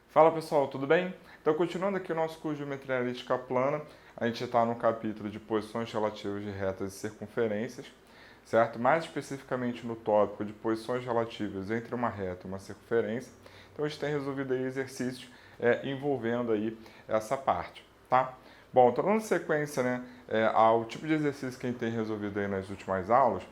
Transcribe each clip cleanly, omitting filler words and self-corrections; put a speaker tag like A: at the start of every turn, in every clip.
A: Fala pessoal, tudo bem? Então, continuando aqui o nosso curso de Geometria Analítica Plana, a gente está no capítulo de posições relativas de retas e circunferências, certo? Mais especificamente no tópico de posições relativas entre uma reta e uma circunferência. Então, a gente tem resolvido aí exercícios envolvendo aí essa parte, tá? Bom, então dando sequência, né, ao tipo de exercício que a gente tem resolvido aí nas últimas aulas,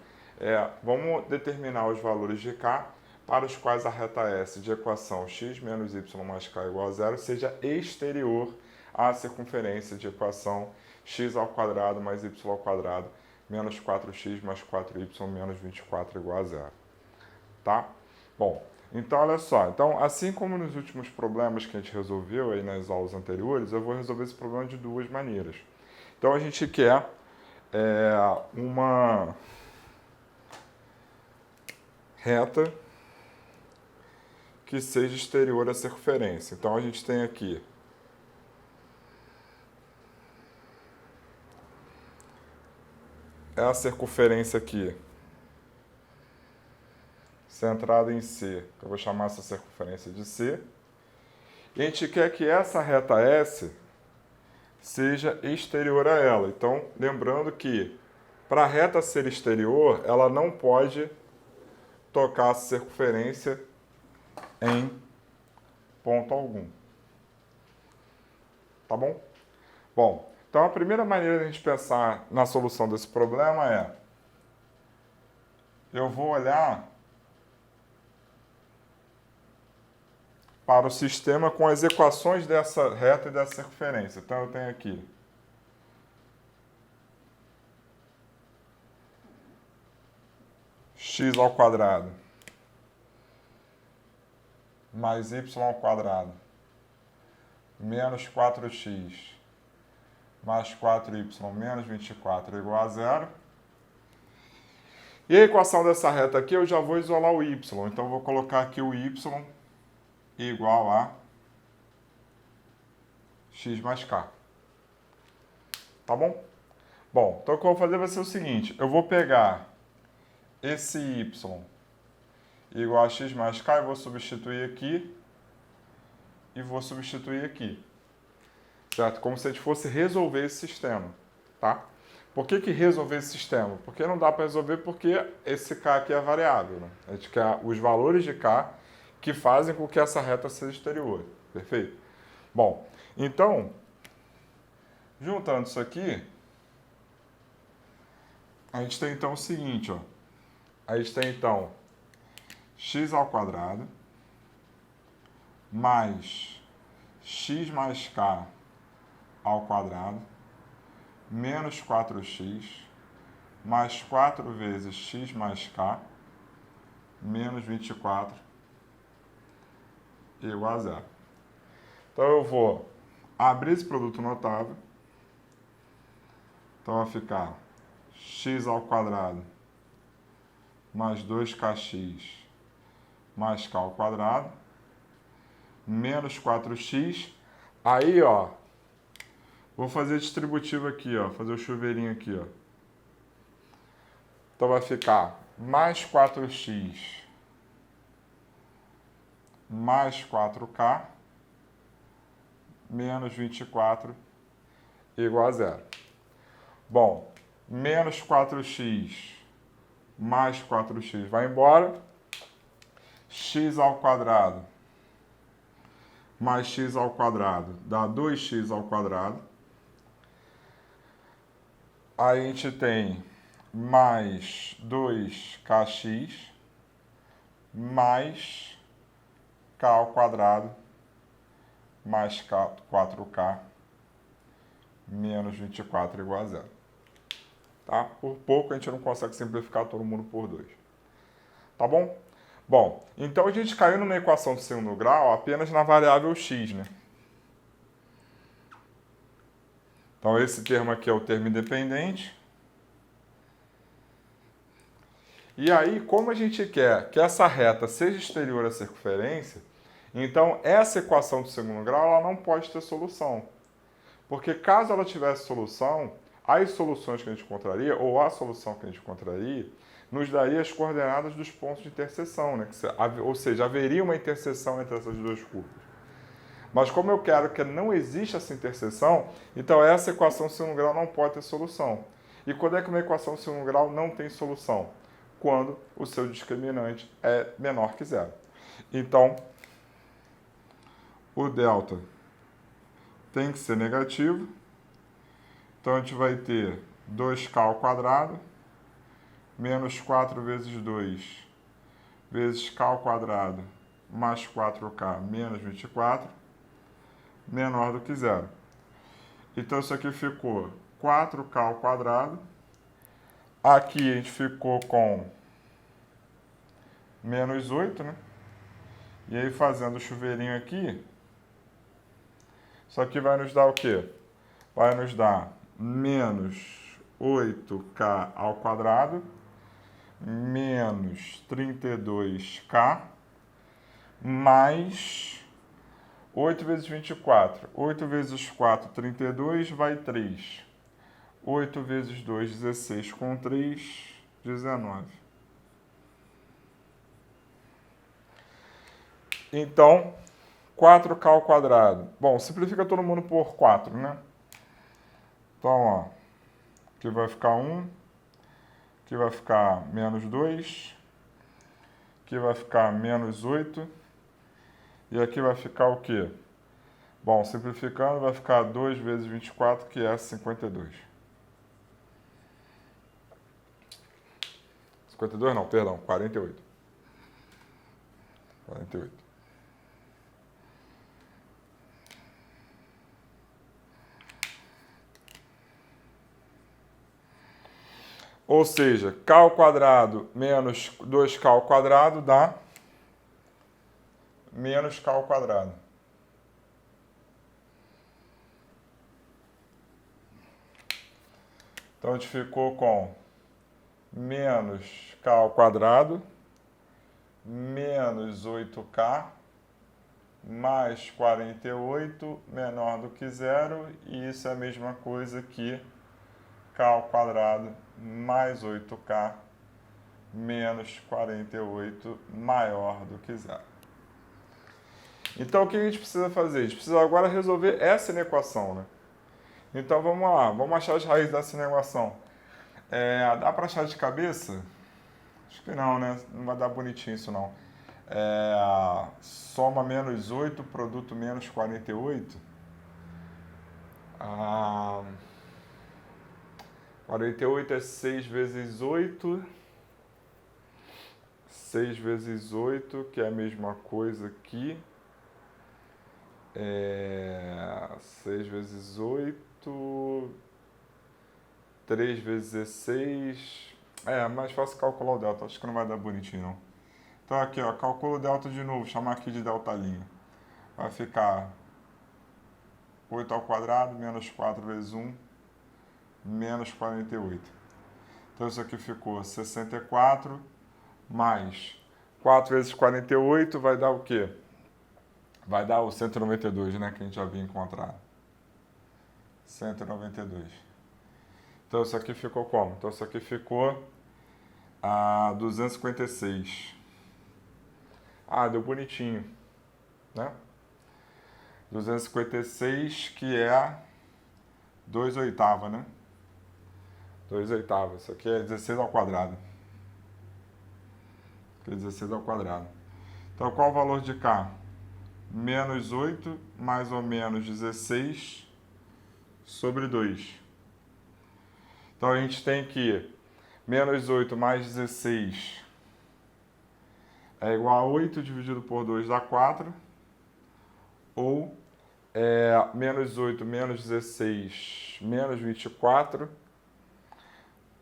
A: vamos determinar os valores de K para os quais a reta S de equação x menos y mais k igual a zero seja exterior à circunferência de equação x ao quadrado mais y ao quadrado menos 4x mais 4y menos 24 igual a zero. Tá? Bom, então olha só. Então, assim como nos últimos problemas que a gente resolveu aí nas aulas anteriores, eu vou resolver esse problema de duas maneiras. Então, a gente quer uma reta que seja exterior à circunferência. Então, a gente tem aqui a circunferência aqui, centrada em C, que eu vou chamar essa circunferência de C. E a gente quer que essa reta S seja exterior a ela. Então, lembrando que para a reta ser exterior, ela não pode tocar a circunferência em ponto algum. Tá bom? Bom, então a primeira maneira de a gente pensar na solução desse problema é: eu vou olhar para o sistema com as equações dessa reta e dessa circunferência. Então eu tenho aqui x ao quadrado mais y ao quadrado menos 4x mais 4y menos 24 igual a zero. E a equação dessa reta aqui eu já vou isolar o y. Então eu vou colocar aqui o y igual a x mais k. Tá bom? Bom, então o que eu vou fazer vai ser o seguinte. Eu vou pegar esse y igual a x mais k e vou substituir aqui e vou substituir aqui. Certo? Como se a gente fosse resolver esse sistema. Tá? Por que resolver esse sistema? Porque não dá para resolver porque esse k aqui é variável. Né? A gente quer os valores de k que fazem com que essa reta seja exterior. Perfeito? Bom, então, juntando isso aqui, a gente tem então o seguinte, ó. A gente tem então x ao quadrado mais x mais k ao quadrado menos 4x mais 4 vezes x mais k menos 24 igual a zero. Então eu vou abrir esse produto notável. Então vai ficar x ao quadrado mais 2kx mais k ao quadrado menos 4x. Aí, ó, vou fazer distributivo aqui, ó, fazer o chuveirinho aqui, ó. Então vai ficar mais 4x mais 4k menos 24 igual a zero. Bom, menos 4x mais 4x vai embora. X ao quadrado mais x ao quadrado dá 2x ao quadrado. Aí a gente tem mais 2kx mais k ao quadrado mais 4k menos 24 igual a zero. Tá? Por pouco a gente não consegue simplificar todo mundo por 2. Tá bom? Bom, então a gente caiu numa equação de segundo grau apenas na variável x, né? Então esse termo aqui é o termo independente. E aí, como a gente quer que essa reta seja exterior à circunferência, então essa equação de segundo grau ela não pode ter solução. Porque caso ela tivesse solução, as soluções que a gente encontraria, ou a solução que a gente encontraria, nos daria as coordenadas dos pontos de interseção, né? Ou seja, haveria uma interseção entre essas duas curvas. Mas como eu quero que não exista essa interseção, então essa equação de segundo grau não pode ter solução. E quando é que uma equação de segundo grau não tem solução? Quando o seu discriminante é menor que zero. Então, o delta tem que ser negativo. Então, a gente vai ter 2k ao quadrado menos 4 vezes 2 vezes k ao quadrado mais 4k menos 24 menor do que zero. Então, isso aqui ficou 4k ao quadrado. Aqui a gente ficou com menos 8, né? E aí, fazendo o chuveirinho aqui, isso aqui vai nos dar o quê? Vai nos dar menos 8k ao quadrado menos 32k mais 8 vezes 24. 8 vezes 4, 32, vai 3. 8 vezes 2, 16, com 3, 19. Então, 4k ao quadrado. Bom, simplifica todo mundo por 4, né? Então, ó, aqui vai ficar 1, aqui vai ficar menos 2, aqui vai ficar menos 8, e aqui vai ficar o quê? Bom, simplificando, vai ficar 2 vezes 24, que é 52. 52 não, perdão, 48. 48. Ou seja, k ao quadrado menos 2k ao quadrado dá menos k ao quadrado. Então, a gente ficou com menos k ao quadrado menos 8k mais 48 menor do que zero. E isso é a mesma coisa que k ao quadrado mais 8k menos 48 maior do que zero. Então, o que a gente precisa fazer? A gente precisa agora resolver essa inequação, né? Então, vamos lá. Vamos achar as raízes dessa inequação. Dá para achar de cabeça? Acho que não, né? Não vai dar bonitinho isso, não. Soma menos 8, produto menos 48. 48 é 6 vezes 8. 6 vezes 8, que é a mesma coisa que 6 vezes 8, 3 vezes 16. É mais fácil calcular o delta, acho que não vai dar bonitinho não. Então aqui, ó, calculo o delta de novo, chamar aqui de delta'. Vai ficar 8 ao quadrado menos 4 vezes 1, menos 48. Então isso aqui ficou 64 mais 4 vezes 48 vai dar o quê? Vai dar o 192, né, que a gente já havia encontrado. 192. Então isso aqui ficou como? Então isso aqui ficou 256. Deu bonitinho, né? 256, que é 2 oitavos, né? 2 oitavos. Isso aqui é 16 ao quadrado. Aqui é 16 ao quadrado. Então, qual o valor de K? Menos 8, mais ou menos 16, sobre 2. Então, a gente tem que menos 8 mais 16 é igual a 8 dividido por 2 dá 4. Ou menos 8 menos 16 menos 24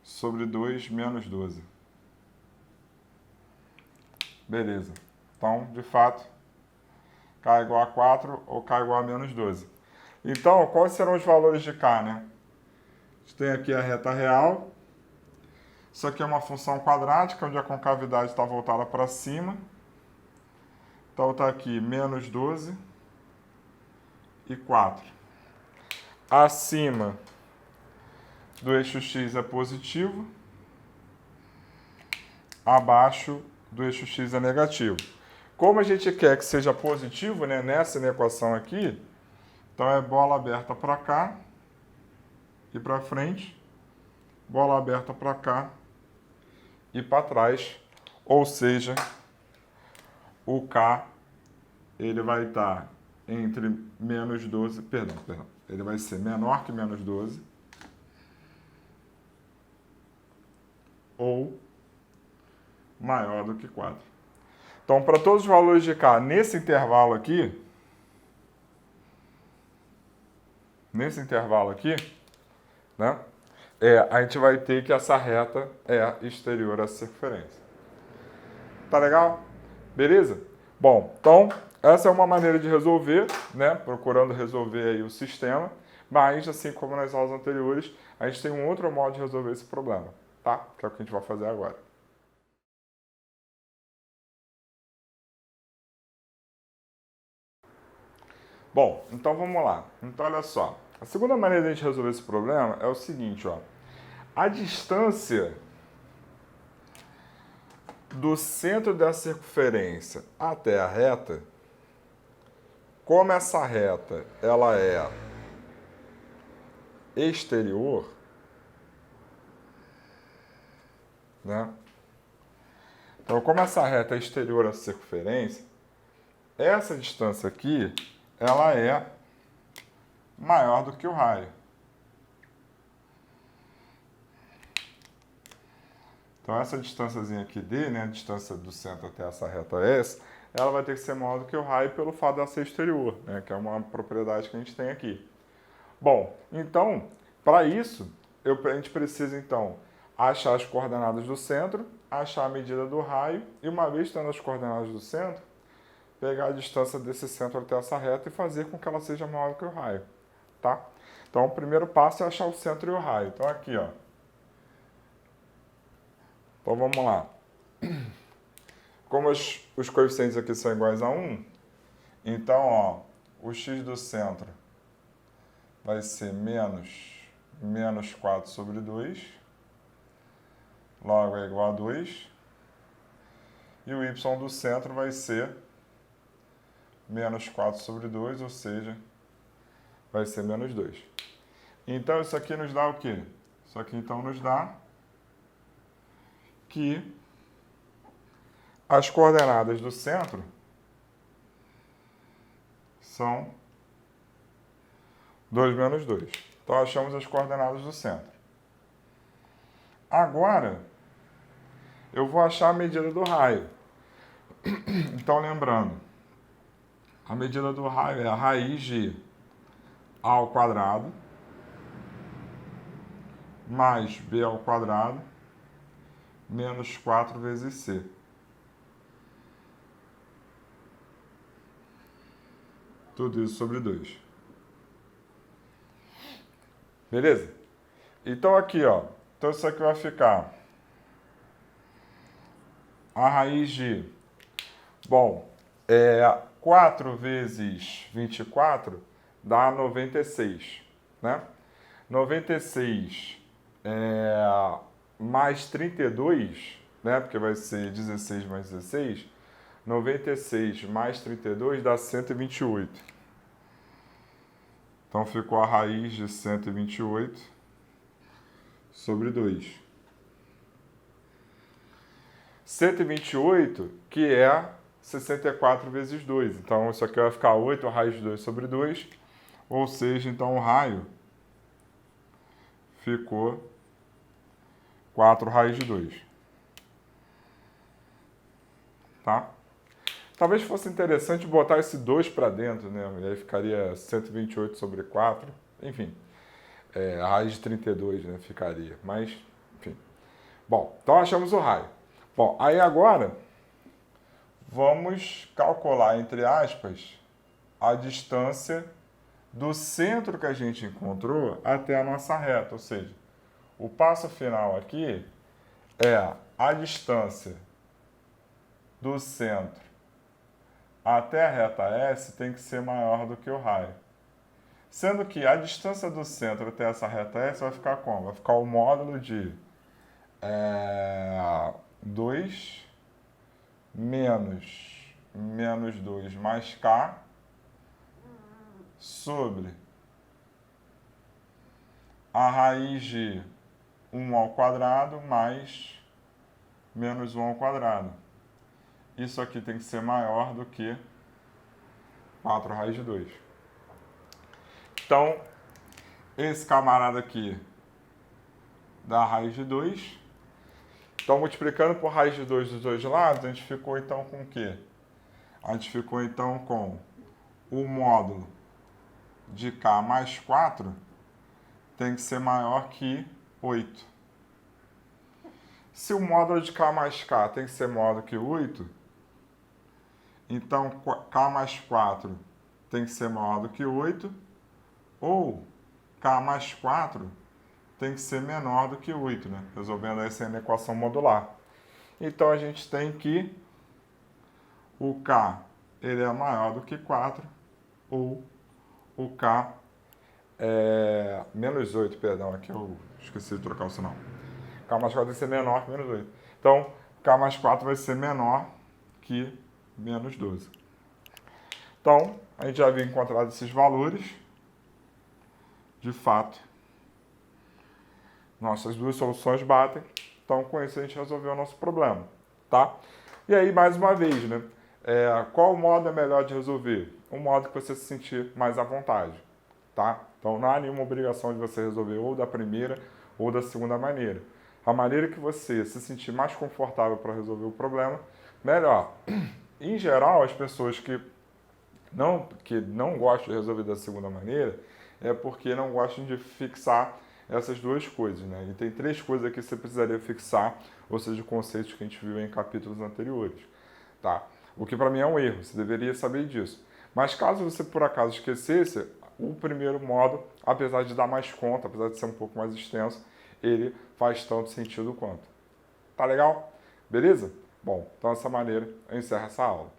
A: sobre 2 menos 12. Beleza. Então, de fato, K igual a 4 ou K igual a menos 12. Então, quais serão os valores de K, né? A gente tem aqui a reta real. Isso aqui é uma função quadrática, onde a concavidade está voltada para cima. Então, está aqui menos 12 e 4. Acima do eixo x é positivo. Abaixo do eixo x é negativo. Como a gente quer que seja positivo, né, nessa equação aqui, então é bola aberta para cá e para frente, bola aberta para cá e para trás, ou seja, o K ele vai estar entre menos 12, perdão, ele vai ser menor que menos 12 ou maior do que 4. Então, para todos os valores de K nesse intervalo aqui, né, a gente vai ter que essa reta é exterior à circunferência. Tá legal? Beleza? Bom, então, essa é uma maneira de resolver, né, procurando resolver aí o sistema, mas, assim como nas aulas anteriores, a gente tem um outro modo de resolver esse problema, tá? Que é o que a gente vai fazer agora. Bom, então vamos lá. Então, olha só. A segunda maneira de a gente resolver esse problema é o seguinte, ó. A distância do centro da circunferência até a reta, como essa reta ela é exterior, né? Então, como essa reta é exterior à circunferência, essa distância aqui, ela é maior do que o raio. Então, essa distânciazinha aqui D, né, a distância do centro até essa reta S, ela vai ter que ser maior do que o raio pelo fato dela ser exterior, né, que é uma propriedade que a gente tem aqui. Bom, então, para isso, a gente precisa, então, achar as coordenadas do centro, achar a medida do raio, e uma vez tendo as coordenadas do centro, pegar a distância desse centro até essa reta e fazer com que ela seja maior do que o raio, tá? Então, o primeiro passo é achar o centro e o raio. Então, aqui, ó. Então, vamos lá. Como os coeficientes aqui são iguais a 1, então, ó, o x do centro vai ser menos 4 sobre 2, logo é igual a 2, e o y do centro vai ser menos 4 sobre 2, ou seja, vai ser menos 2. Então, isso aqui nos dá o quê? Isso aqui, então, nos dá que as coordenadas do centro são 2 menos 2. Então, achamos as coordenadas do centro. Agora, eu vou achar a medida do raio. Então, lembrando, a medida do raio é a raiz de a ao quadrado mais b ao quadrado menos 4 vezes c. Tudo isso sobre 2. Beleza? Então aqui, ó. Então isso aqui vai ficar a raiz de... Bom, 4 vezes 24 dá 96, né? 96 mais 32, né? Porque vai ser 16 mais 16. 96 mais 32 dá 128. Então, ficou a raiz de 128 sobre 2. 128, que é 64 vezes 2. Então, isso aqui vai ficar 8 raiz de 2 sobre 2. Ou seja, então, o raio ficou 4 raiz de 2. Tá? Talvez fosse interessante botar esse 2 para dentro, né? E aí ficaria 128 sobre 4. Enfim, a raiz de 32, né? Ficaria. Mas, enfim. Bom, então achamos o raio. Bom, aí agora vamos calcular, entre aspas, a distância do centro que a gente encontrou até a nossa reta. Ou seja, o passo final aqui é a distância do centro até a reta S tem que ser maior do que o raio. Sendo que a distância do centro até essa reta S vai ficar como? Vai ficar o módulo de 2 menos menos 2 mais K sobre a raiz de 1 ao quadrado mais menos 1 ao quadrado. Isso aqui tem que ser maior do que 4 raiz de 2. Então, esse camarada aqui dá raiz de 2. Então, multiplicando por raiz de 2 dos dois lados, a gente ficou então com o quê? A gente ficou então com o módulo de K mais 4 tem que ser maior que 8. Se o módulo de K mais K tem que ser maior do que 8, então K mais 4 tem que ser maior do que 8, ou K mais 4 tem que ser menor do que 8, né? Resolvendo essa na equação modular. Então, a gente tem que o K ele é maior do que 4, ou o K é menos 8, perdão, aqui eu esqueci de trocar o sinal. K mais 4 vai ser menor que menos 8. Então, K mais 4 vai ser menor que menos 12. Então, a gente já havia encontrado esses valores. De fato, nossas duas soluções batem. Então, com isso, a gente resolveu o nosso problema. Tá? E aí, mais uma vez, né? Qual modo é melhor de resolver? O modo que você se sentir mais à vontade. Tá? Então, não há nenhuma obrigação de você resolver ou da primeira ou da segunda maneira. A maneira que você se sentir mais confortável para resolver o problema, melhor. Em geral, as pessoas que não gostam de resolver da segunda maneira é porque não gostam de fixar essas duas coisas, né? E tem 3 coisas aqui que você precisaria fixar, ou seja, conceitos que a gente viu em capítulos anteriores, tá? O que para mim é um erro, você deveria saber disso. Mas caso você por acaso esquecesse, o primeiro modo, apesar de dar mais conta, apesar de ser um pouco mais extenso, ele faz tanto sentido quanto. Tá legal? Beleza? Bom, então dessa maneira eu encerro essa aula.